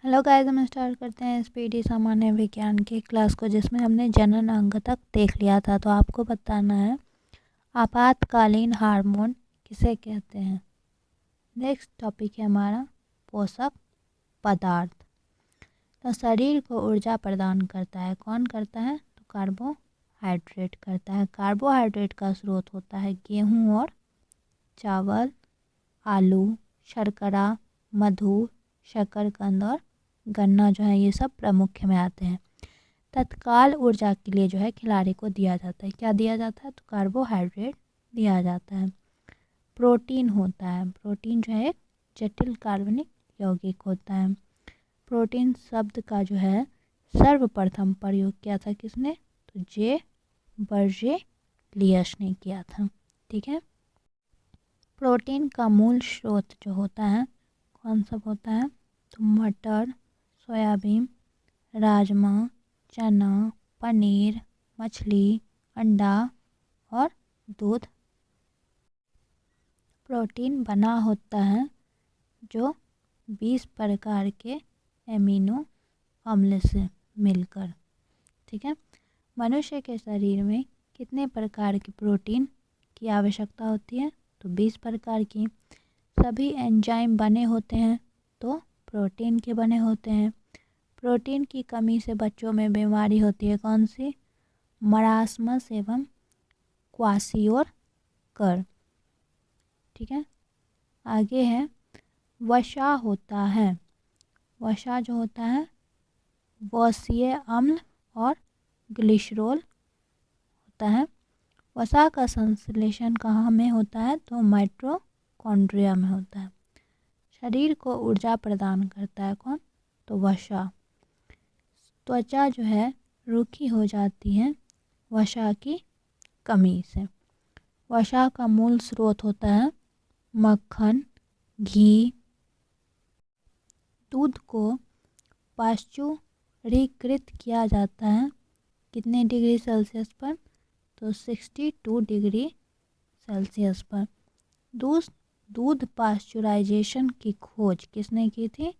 Hello guys, हम start करते हैं स्पीडी सामान्य विज्ञान की क्लास को, जिसमें हमने जनन अंग तक देख लिया था। तो आपको बताना है आपातकालीन हार्मोन किसे कहते हैं। नेक्स्ट टॉपिक है हमारा पोषक पदार्थ। तो शरीर को ऊर्जा प्रदान करता है, कौन करता है? तो कार्बोहाइड्रेट करता है। कार्बोहाइड्रेट का स्रोत होता है गेहूँ और चावल, आलू, शर्करा, मधु, शकरकंद और गन्ना जो है, ये सब प्रमुख में आते हैं। तत्काल ऊर्जा के लिए जो है खिलाड़ी को दिया जाता है, क्या दिया जाता है? तो कार्बोहाइड्रेट दिया जाता है। प्रोटीन होता है, प्रोटीन जो है एक जटिल कार्बनिक यौगिक होता है। प्रोटीन शब्द का जो है सर्वप्रथम प्रयोग किया था किसने? तो जे बर्जेलियस ने किया था। ठीक है। प्रोटीन का मूल स्रोत जो होता है कौन सा होता है? तो मटर, सोयाबीन, राजमा, चना, पनीर, मछली, अंडा और दूध। प्रोटीन बना होता है जो 20 प्रकार के एमिनो अम्ल से मिलकर। ठीक है। मनुष्य के शरीर में कितने प्रकार की प्रोटीन की आवश्यकता होती है? तो 20 प्रकार की। सभी एंजाइम बने होते हैं तो प्रोटीन के बने होते हैं। प्रोटीन की कमी से बच्चों में बीमारी होती है, कौन सी? मरासमस एवं क्वाशियोर। ठीक है। आगे है वसा होता है। वसा जो होता है वसीय अम्ल और ग्लिसरॉल होता है। वसा का संश्लेषण कहाँ में होता है? तो माइटोकॉन्ड्रिया में होता है। शरीर को ऊर्जा प्रदान करता है कौन? तो वसा। त्वचा जो है रूखी हो जाती है वसा की कमी से। वसा का मूल स्रोत होता है मक्खन, घी। दूध को पाश्चुरीकृत किया जाता है कितने डिग्री सेल्सियस पर? तो 62 डिग्री सेल्सियस पर। दूध पाश्चुराइजेशन की खोज किसने की थी?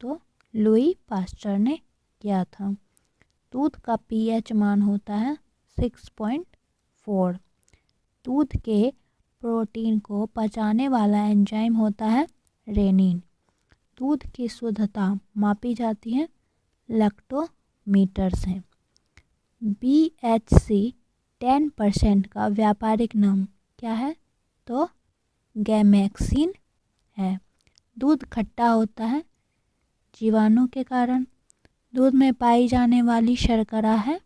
तो लुई पास्चर ने किया था। दूध का पीएच मान होता है 6.4। दूध के प्रोटीन को पचाने वाला एंजाइम होता है रेनिन। दूध की शुद्धता मापी जाती है लैक्टोमीटर से। BHC 10% का व्यापारिक नाम क्या है? तो गैमेक्सिन है। दूध खट्टा होता है जीवाणु के कारण। दूध में पाई जाने वाली शर्करा है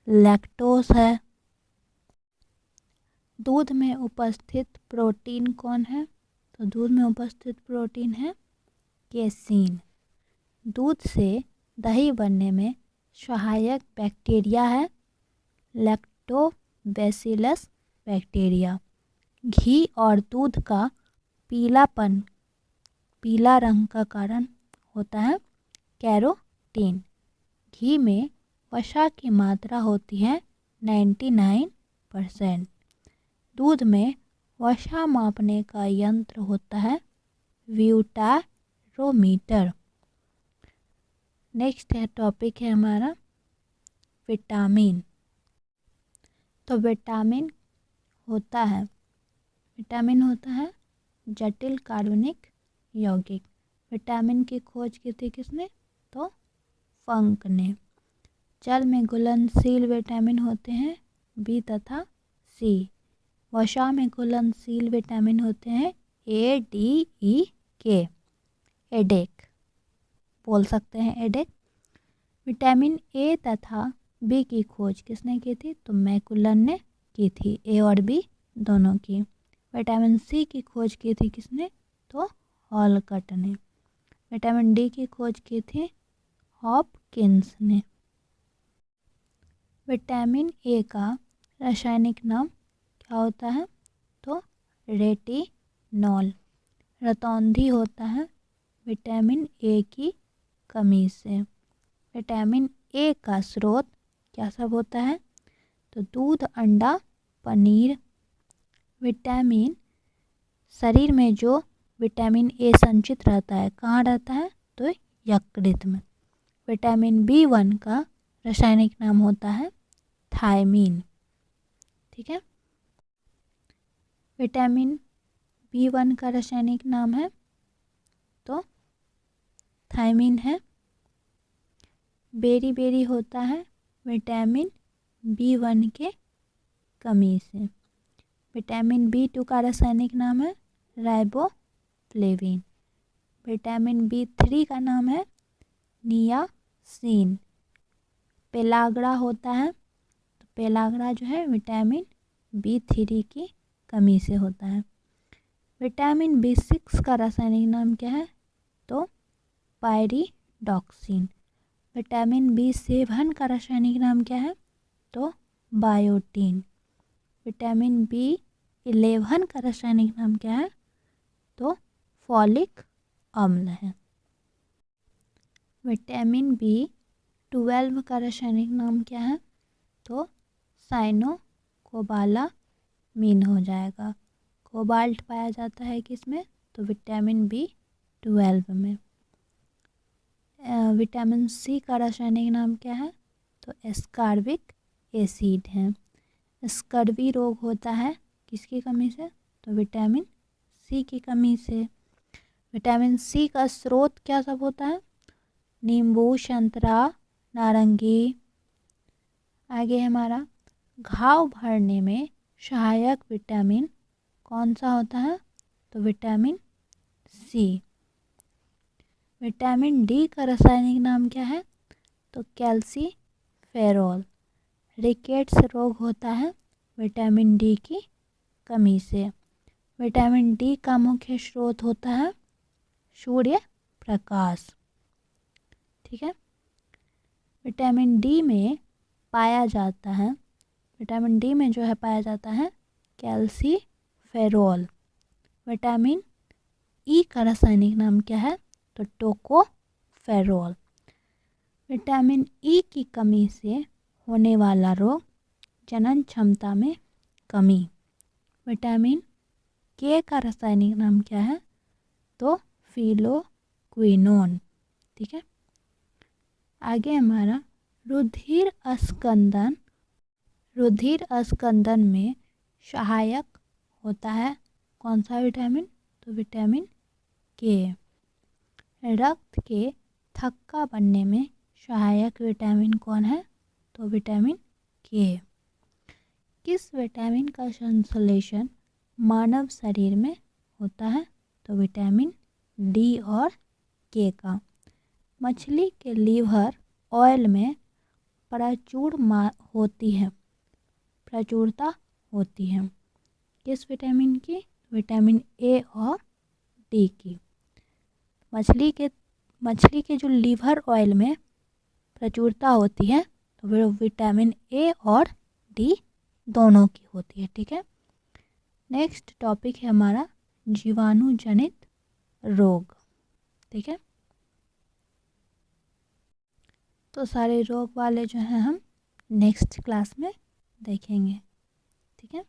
लैक्टोज है। दूध में उपस्थित प्रोटीन कौन है? तो दूध में उपस्थित प्रोटीन है केसीन। दूध से दही बनने में सहायक बैक्टीरिया है लैक्टोबैसिलस बैक्टीरिया। घी और दूध का पीला रंग का कारण होता है कैरोटीन। घी में वसा की मात्रा होती है 99%। दूध में वसा मापने का यंत्र होता है व्यूटारोमीटर। नेक्स्ट है टॉपिक है हमारा विटामिन। तो विटामिन होता है जटिल कार्बनिक यौगिक। विटामिन की खोज की थी किसने? तो फंक ने। जल में घुलनशील विटामिन होते हैं बी तथा सी। वसा में घुलनशील विटामिन होते हैं ए, डी, ई, के। एडेक बोल सकते हैं एडेक। विटामिन ए तथा बी की खोज किसने की थी? तो मैकुलन ने की थी, ए और बी दोनों की। विटामिन सी की खोज की थी किसने? तो हॉलकट ने। विटामिन डी की खोज की थी हॉपकिंस ने। विटामिन ए का रासायनिक नाम क्या होता है? तो रेटिनॉल। रतौंधी होता है विटामिन ए की कमी से। विटामिन ए का स्रोत क्या सब होता है? तो दूध, अंडा, पनीर। विटामिन शरीर में जो विटामिन ए संचित रहता है कहाँ रहता है? तो यकृत में। विटामिन B1 का रासायनिक नाम होता है थायमीन। ठीक है, विटामिन B1 का रासायनिक नाम है तो थायमीन है। बेरी बेरी होता है विटामिन B1 के कमी से। विटामिन B2 का रासायनिक नाम है राइबोफ्लेविन। विटामिन B3 का नाम है नियासिन। पेलाग्रा होता है तो पेलाग्रा जो है विटामिन B3 की कमी से होता है। विटामिन B6 का रासायनिक नाम क्या है तो पायरिडॉक्सिन। विटामिन B7 का रासायनिक नाम क्या है तो बायोटीन। विटामिन B11 का रासायनिक नाम क्या है तो फॉलिक अम्ल है। विटामिन B12 का रासायनिक नाम क्या है तो साइनोकोबालामीन हो जाएगा। कोबाल्ट पाया जाता है किसमें तो विटामिन B12 में। विटामिन C का रासायनिक नाम क्या है तो एस्कॉर्बिक एसिड है। स्कर्वी रोग होता है किसकी कमी से तो विटामिन C की कमी से। विटामिन C का स्रोत क्या सब होता है नींबू, संतरा, नारंगी। आगे हमारा घाव भरने में सहायक विटामिन कौन सा होता है तो विटामिन C। विटामिन D का रासायनिक नाम क्या है तो कैल्सीफेरॉल। रिकेट्स रोग होता है विटामिन D की कमी से। विटामिन D का मुख्य स्रोत होता है सूर्य प्रकाश। ठीक है, विटामिन D में पाया जाता है, विटामिन D में जो है पाया जाता है कैल्सीफेरॉल। विटामिन E का रासायनिक नाम क्या है तो टोकोफेरॉल। विटामिन E की कमी से होने वाला रोग जनन क्षमता में कमी। विटामिन K का रासायनिक नाम क्या है तो फिलोक्विनोन। ठीक है, आगे हमारा रुधिर अस्कंदन। रुधिर अस्कंदन में सहायक होता है कौन सा विटामिन तो विटामिन K। रक्त के थक्का बनने में सहायक विटामिन कौन है तो विटामिन K। किस विटामिन का संश्लेषण मानव शरीर में होता है तो विटामिन D और K का। मछली के लीवर ऑयल में प्रचुरता होती है किस विटामिन की विटामिन A और D की। मछली के जो लीवर ऑयल में प्रचुरता होती है तो वो विटामिन A और D दोनों की होती है। ठीक है, नेक्स्ट टॉपिक है हमारा जीवाणु जनित रोग। ठीक है, तो सारे रोग वाले जो हैं हम नेक्स्ट क्लास में देखेंगे। ठीक है।